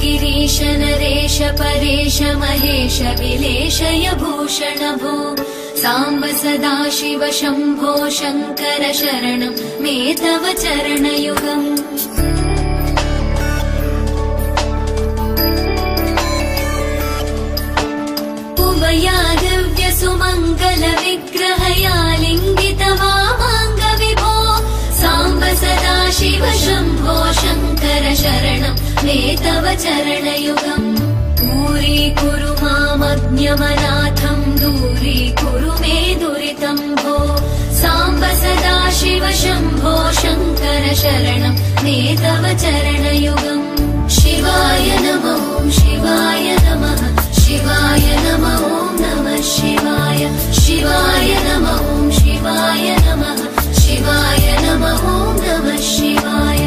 गिरीश नरेश परेश महेश विलेशय भूषण भो साम्ब सदाशिव शम्भो शङ्कर शरणं मे तव चरणयुगम् उमया दिव्य सुमङ्गल विग्रहया लिङ्गित वामाङ्ग विभो साम्ब सदाशिव शम्भो शङ्कर शरणं मे तव चरणयुगम् दूरीकुरु मामज्ञमनाथं दूरीकुरु मे दुरितं भो साम्ब सदाशिव शम्भो शङ्कर शरणं मे तव चरणयुगम् शिवाय नमः शिवाय नमः शिवाय नमः नमः शिवाय शिवाय नमः शिवाय नमः शिवाय नमः नमः शिवाय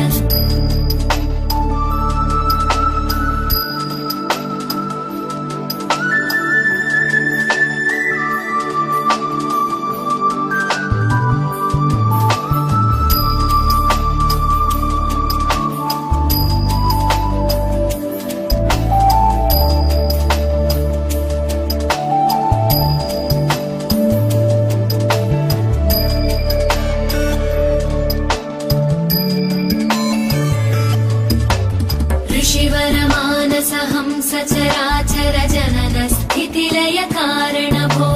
सचराचर जनन स्थितिलय कारण भो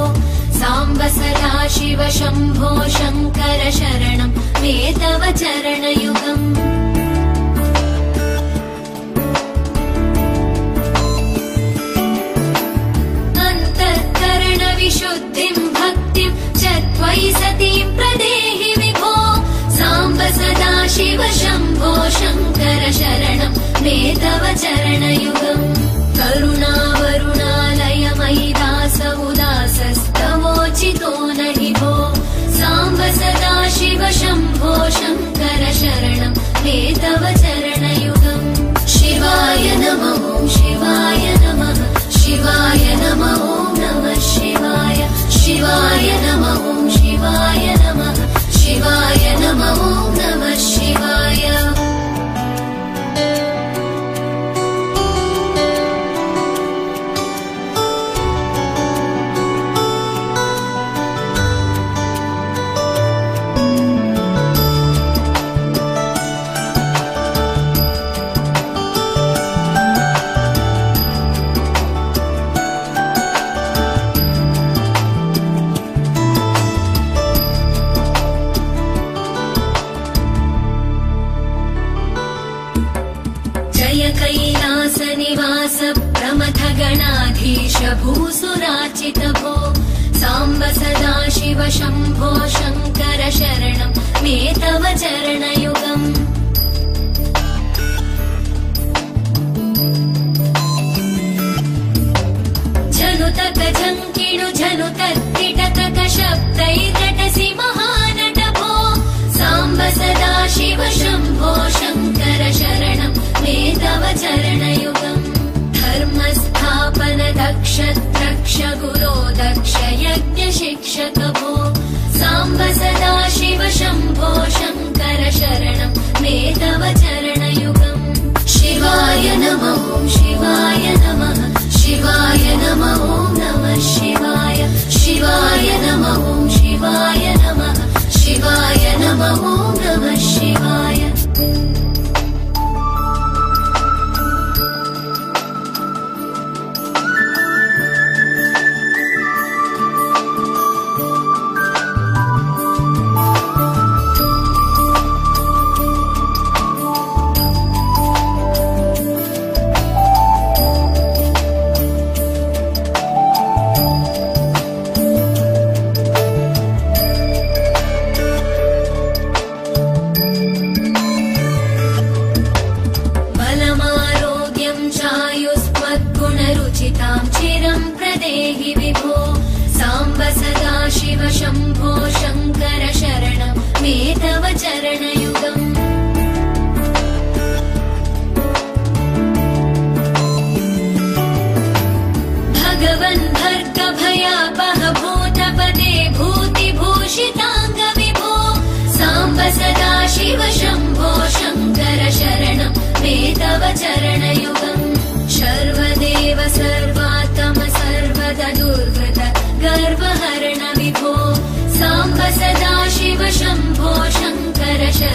साम्ब सदाशिव शम्भो शङ्कर शरणं मे तव चरणयुगम् अन्तःकरण विशुद्धिं भक्तिं च त्वयि सतीं प्रदेहि विभो साम्ब सदाशिव शम्भो शङ्कर शरणं मे तव चरणयुगम् करुणावरुणालयमयि दास उदासस्तवोचितो नहि भो साम्ब सदाशिव शम्भो शङ्कर शरणं मे तव चरणयुगम् शिवाय नमः शिवाय नमः शिवाय नमः नमः शिवाय शिवाय नमः शिवाय नमः शिवाय नमः नमः शिवाय कैलास निवास प्रमथ गणाधीश भूसुराचित भो साम्ब सदाशिव शम्भो शङ्कर शरणं मे तव चरणयुगम् झनुतक झङ्किणु झनुतत्तिटतक शब्दैरटसि महानट भो साम्ब सदाशिव शम्भो शङ्कर शरणं मे तव चरणयुगम् धर्मस्थापन दक्ष द्रक्ष गुरो दक्ष यज्ञ शिक्षक भो साम्ब सदाशिव शम्भो शङ्कर शरणं मे तव चरणयुगम् शिवाय नमः शिवाय नमः शिवाय नमः नमः शिवाय शिवाय नमः शिवाय नमः शिवाय नमः नमः शिवाय चरणयुगम् भगवन् भर्गभयापह भूतपते भूतिभूषिताङ्गविभो साम्ब सदा शिव शम्भो शङ्कर शरणं मे तव चरणयुगम् सर्वदेव सर्वात्म सर्वदा दुर्गत गर्वहरण विभो साम्ब सदा शिव शम्भो शङ्कर शरणं